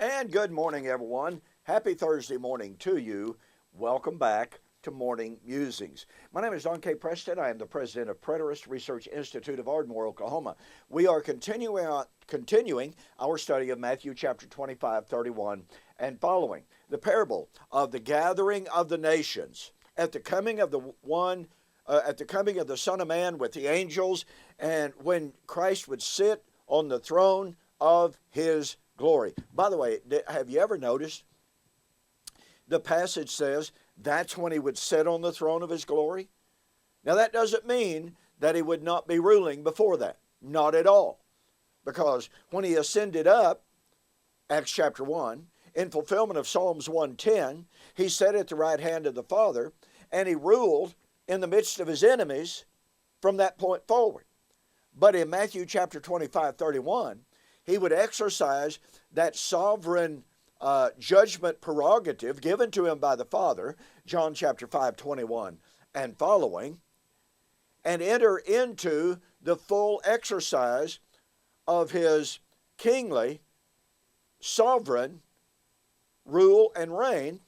And good morning, everyone. Happy Thursday morning to you. Welcome back to Morning Musings. My name is Don K. Preston. I am the president of Preterist Research Institute of Ardmore, Oklahoma. We are continuing our study of Matthew chapter 25, 31, and following. The parable of the gathering of the nations at the coming of the Son of Man with the angels, and when Christ would sit on the throne of his glory. By the way, have you ever noticed the passage says that's when he would sit on the throne of his glory? Now that doesn't mean that he would not be ruling before that. Not at all. Because when he ascended up, Acts chapter 1, in fulfillment of Psalms 110, he sat at the right hand of the Father, and he ruled in the midst of his enemies from that point forward. But in Matthew chapter 25, 31, he would exercise that sovereign judgment prerogative given to him by the Father, John chapter 5, 21 and following, and enter into the full exercise of his kingly, sovereign rule and reign,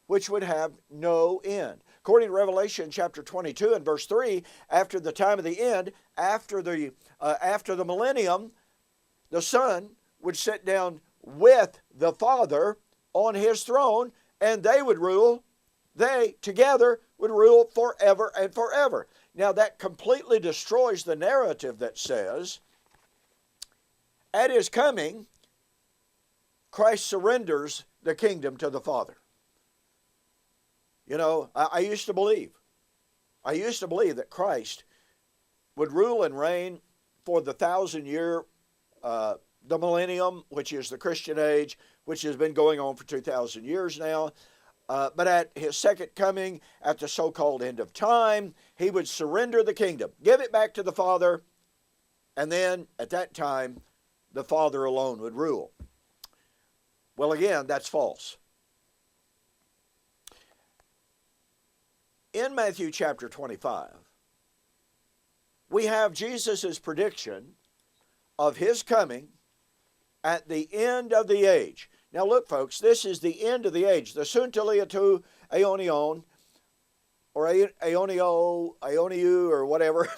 which would have no end. According to Revelation chapter 22 and verse 3, after the time of the end, after the millennium, the Son would sit down with the Father on his throne, and they together would rule forever and forever. Now that completely destroys the narrative that says, at his coming, Christ surrenders the kingdom to the Father. You know, I used to believe that Christ would rule and reign for the 1,000-year the millennium, which is the Christian age, which has been going on for 2,000 years now. But at his second coming, at the so-called end of time, he would surrender the kingdom, give it back to the Father, and then at that time, the Father alone would rule. Well, again, that's false. In Matthew chapter 25, we have Jesus' prediction of his coming at the end of the age. Now look, folks, this is the end of the age. The Suntilia tu aionion, or aioniu, or whatever,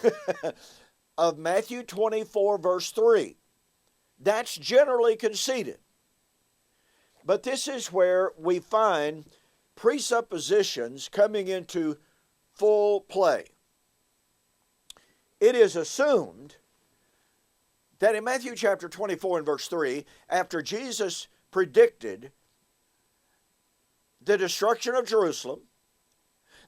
of Matthew 24, verse 3. That's generally conceded. But this is where we find presuppositions coming into full play. It is assumed that in Matthew chapter 24 and verse 3, after Jesus predicted the destruction of Jerusalem,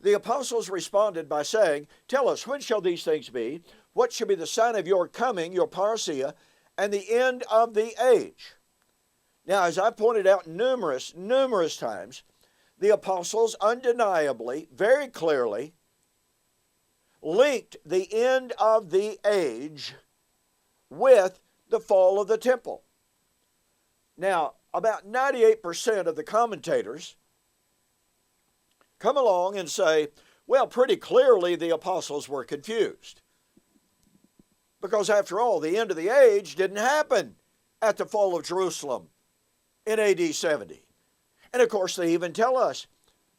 the apostles responded by saying, "Tell us, when shall these things be? What shall be the sign of your coming, your parousia, and the end of the age?" Now, as I pointed out numerous times, the apostles undeniably, very clearly, linked the end of the age with the fall of the temple. Now, about 98% of the commentators come along and say, well, pretty clearly the apostles were confused. Because after all, the end of the age didn't happen at the fall of Jerusalem in AD 70. And of course, they even tell us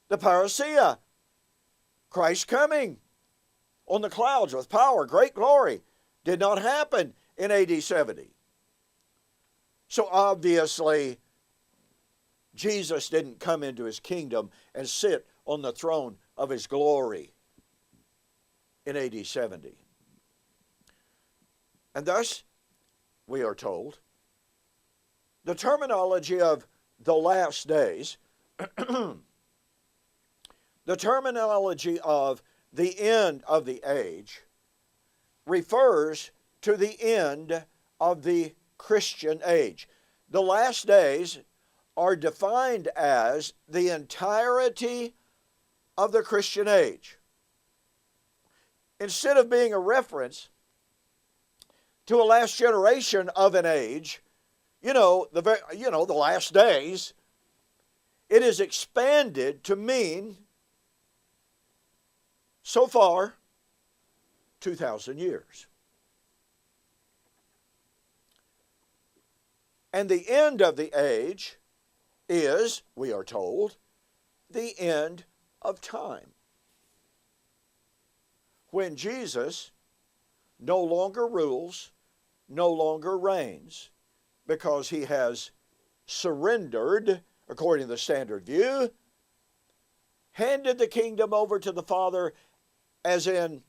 the parousia, Christ coming on the clouds with power, great glory, did not happen in AD 70. So obviously, Jesus didn't come into his kingdom and sit on the throne of his glory in AD 70. And thus, we are told, the terminology of the last days, the terminology of the end of the age, refers to the end of the Christian age. The last days are defined as the entirety of the Christian age. Instead of being a reference to a last generation of an age, the last days, it is expanded to mean, so far, 2,000 years. And the end of the age is, we are told, the end of time. When Jesus no longer rules, no longer reigns, because he has surrendered, according to the standard view, handed the kingdom over to the Father, as in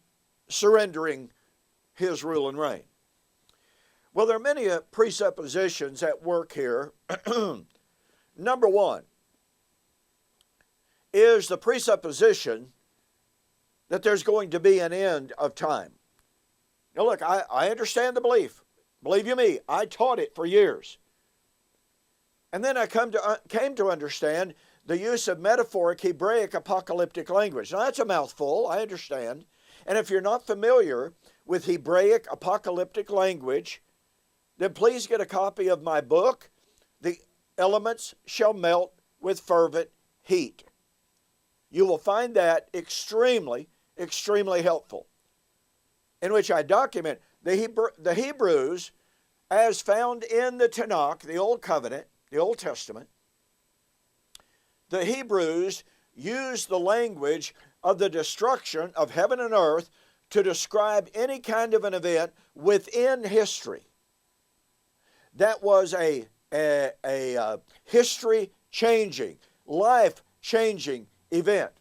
surrendering his rule and reign. Well, there are many presuppositions at work here. Number one is the presupposition that there's going to be an end of time. Now look, I understand the belief. Believe you me, I taught it for years. And then I came to understand the use of metaphoric Hebraic apocalyptic language. Now that's a mouthful, I understand. And if you're not familiar with Hebraic apocalyptic language, then please get a copy of my book, The Elements Shall Melt with Fervent Heat. You will find that extremely, extremely helpful, in which I document the Hebrews as found in the Tanakh, the Old Covenant, the Old Testament. The Hebrews used the language of the destruction of heaven and earth to describe any kind of an event within history. That was a history-changing, life-changing event.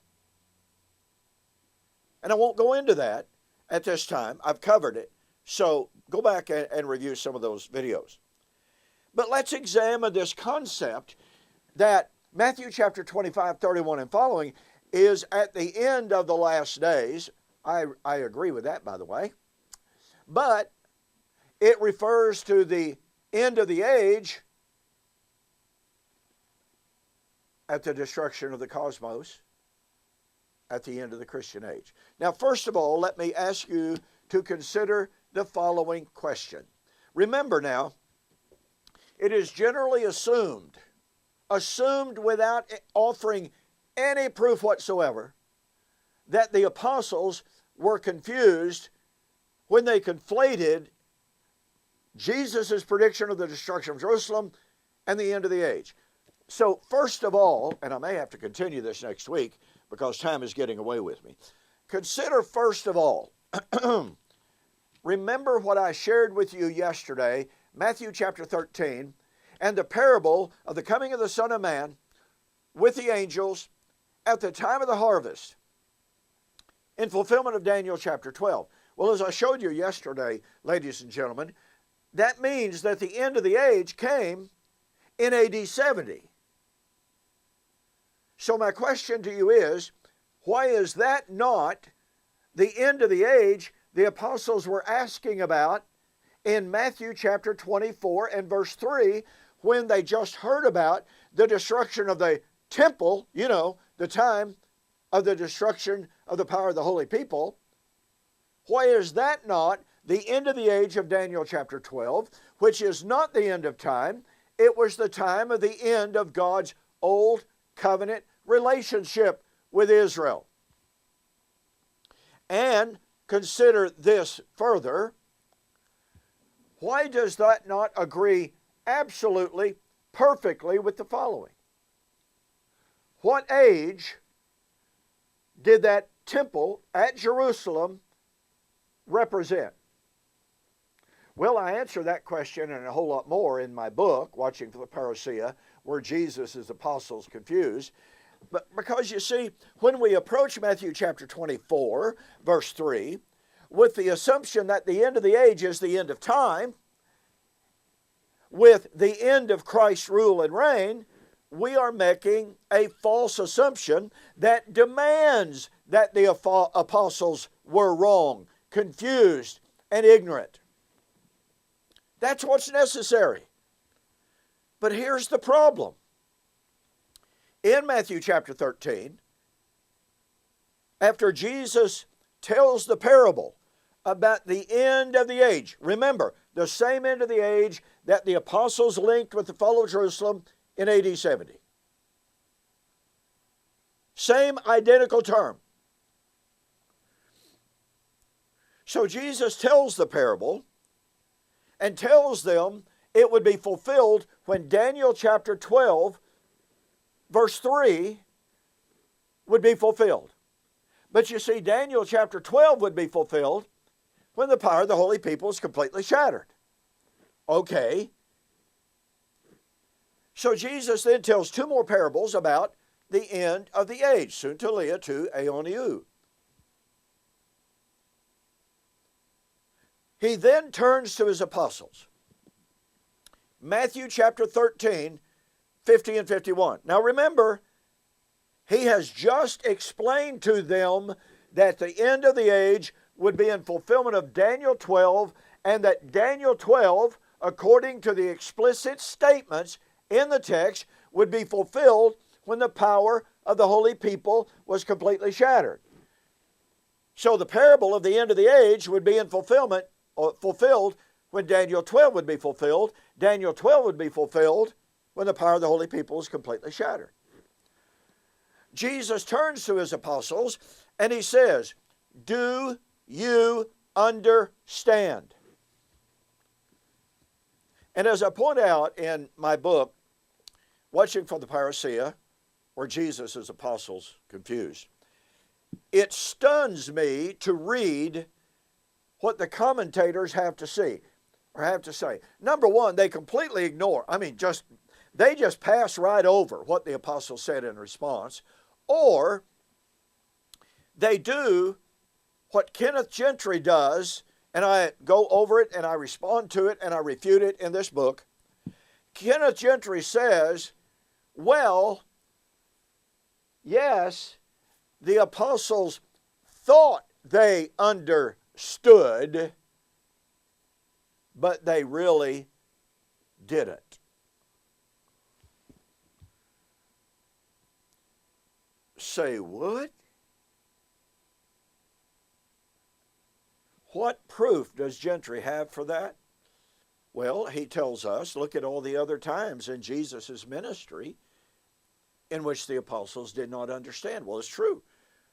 And I won't go into that at this time. I've covered it. So go back and review some of those videos. But let's examine this concept that Matthew chapter 25, 31 and following is at the end of the last days. I agree with that, by the way. But it refers to the end of the age at the destruction of the cosmos, at the end of the Christian age. Now, first of all, let me ask you to consider the following question. Remember now, it is generally assumed without offering any proof whatsoever, that the apostles were confused when they conflated Jesus' prediction of the destruction of Jerusalem and the end of the age. So first of all, and I may have to continue this next week because time is getting away with me. Consider first of all, remember what I shared with you yesterday, Matthew chapter 13, and the parable of the coming of the Son of Man with the angels at the time of the harvest in fulfillment of Daniel chapter 12. Well, as I showed you yesterday, ladies and gentlemen, that means that the end of the age came in AD 70. So my question to you is, why is that not the end of the age the apostles were asking about in Matthew chapter 24 and verse 3 when they just heard about the destruction of the temple, you know, the time of the destruction of the power of the holy people? Why is that not the end of the age of Daniel chapter 12, which is not the end of time? It was the time of the end of God's old covenant relationship with Israel. And consider this further. Why does that not agree absolutely, perfectly with the following? What age did that temple at Jerusalem represent? Well, I answer that question and a whole lot more in my book, Watching for the Parousia, where Jesus' apostles confused. But because you see, when we approach Matthew chapter 24, verse 3, with the assumption that the end of the age is the end of time, with the end of Christ's rule and reign, we are making a false assumption that demands that the apostles were wrong, confused, and ignorant. That's what's necessary. But here's the problem. In Matthew chapter 13, after Jesus tells the parable about the end of the age, remember, the same end of the age that the apostles linked with the fall of Jerusalem in AD 70. Same identical term. So Jesus tells the parable and tells them it would be fulfilled when Daniel chapter 12, verse 3 would be fulfilled. But you see, Daniel chapter 12 would be fulfilled when the power of the holy people is completely shattered. Okay. So Jesus then tells two more parables about the end of the age, suntelia to aioniou. He then turns to his apostles. Matthew chapter 13, 50 and 51. Now remember, he has just explained to them that the end of the age would be in fulfillment of Daniel 12, and that Daniel 12, according to the explicit statements in the text, would be fulfilled when the power of the holy people was completely shattered. So the parable of the end of the age would be in fulfilled when Daniel 12 would be fulfilled. Daniel 12 would be fulfilled when the power of the holy people was completely shattered. Jesus turns to his apostles and he says, "Do you understand?" And as I point out in my book, Watching for the Parousia, or Jesus' Apostles Confused, it stuns me to read what the commentators have to say. Number one, they completely ignore, they just pass right over what the apostles said in response, or they do what Kenneth Gentry does, and I go over it and I respond to it and I refute it in this book. Kenneth Gentry says, well, yes, the apostles thought they understood, but they really didn't. Say what? What proof does Gentry have for that? Well, he tells us, look at all the other times in Jesus' ministry in which the apostles did not understand. Well, it's true.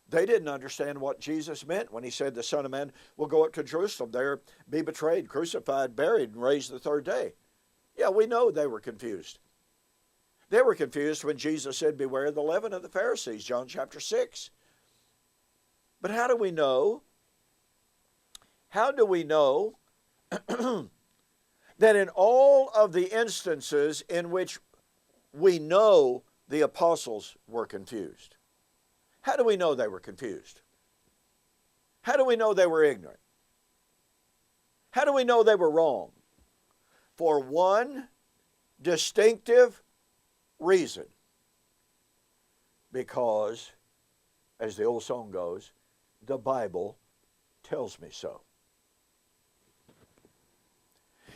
They didn't understand what Jesus meant when he said the Son of Man will go up to Jerusalem, there be betrayed, crucified, buried, and raised the third day. Yeah, we know they were confused. They were confused when Jesus said, beware the leaven of the Pharisees, John chapter 6. But how do we know? How do we know that in all of the instances in which we know the apostles were confused? How do we know they were confused? How do we know they were ignorant? How do we know they were wrong? For one distinctive reason. Because, as the old song goes, the Bible tells me so.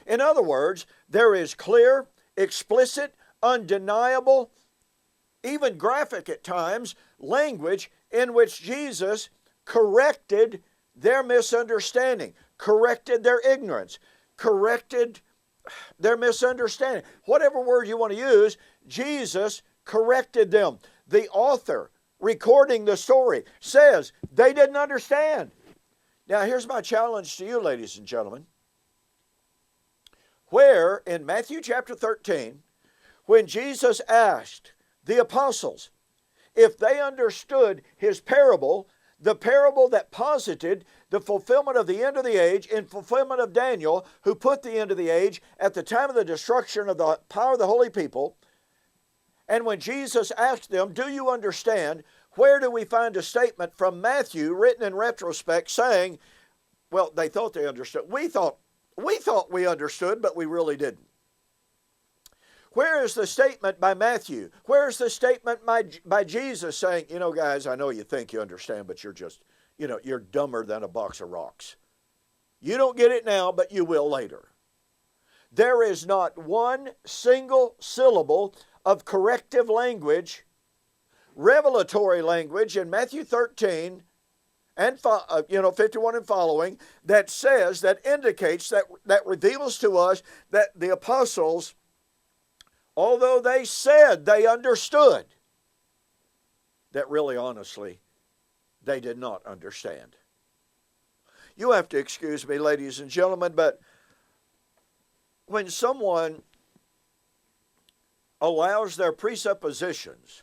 In other words, there is clear, explicit, undeniable, even graphic at times, language in which Jesus corrected their misunderstanding, corrected their ignorance, corrected their misunderstanding. Whatever word you want to use, Jesus corrected them. The author recording the story says they didn't understand. Now here's my challenge to you, ladies and gentlemen. Where in Matthew chapter 13, when Jesus asked the apostles if they understood his parable, the parable that posited the fulfillment of the end of the age in fulfillment of Daniel, who put the end of the age at the time of the destruction of the power of the holy people, and when Jesus asked them, do you understand, where do we find a statement from Matthew written in retrospect saying, well, they thought they understood. We thought we understood, but we really didn't. Where is the statement by Matthew? Where is the statement by Jesus saying, guys, I know you think you understand, but you're just, you're dumber than a box of rocks. You don't get it now, but you will later. There is not one single syllable of corrective language, revelatory language in Matthew 13 and 51 and following that says, that indicates, that reveals to us that the apostles, although they said they understood, that really honestly they did not understand. You have to excuse me, ladies and gentlemen, but when someone allows their presuppositions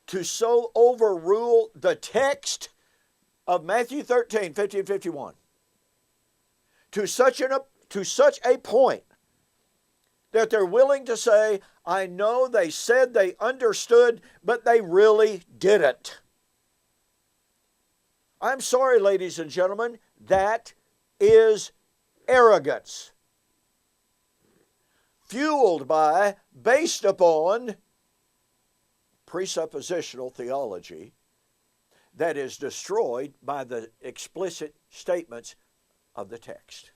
to so overrule the text of Matthew 13, 50 and 51, to such a point that they're willing to say, I know they said they understood, but they really didn't. I'm sorry, ladies and gentlemen, that is arrogance. Fueled by, based upon, presuppositional theology that is destroyed by the explicit statements of the text.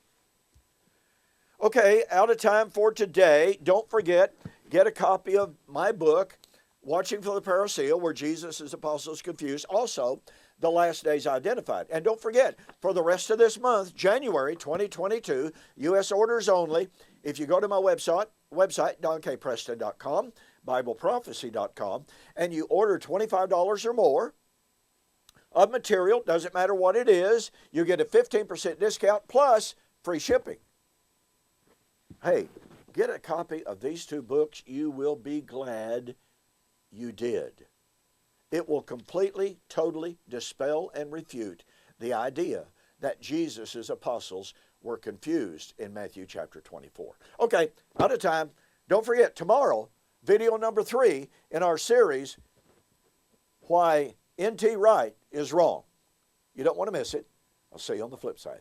Okay, out of time for today. Don't forget, get a copy of my book, Watching for the Parousia, where Jesus' apostles confused. Also, The Last Days Identified. And don't forget, for the rest of this month, January 2022, U.S. orders only, if you go to my website, donkpreston.com, BibleProphecy.com, and you order $25 or more of material, doesn't matter what it is, you get a 15% discount plus free shipping. Hey, get a copy of these two books. You will be glad you did. It will completely, totally dispel and refute the idea that Jesus' apostles were confused in Matthew chapter 24. Okay, out of time. Don't forget, tomorrow, video number 3 in our series, Why N.T. Wright is Wrong. You don't want to miss it. I'll see you on the flip side.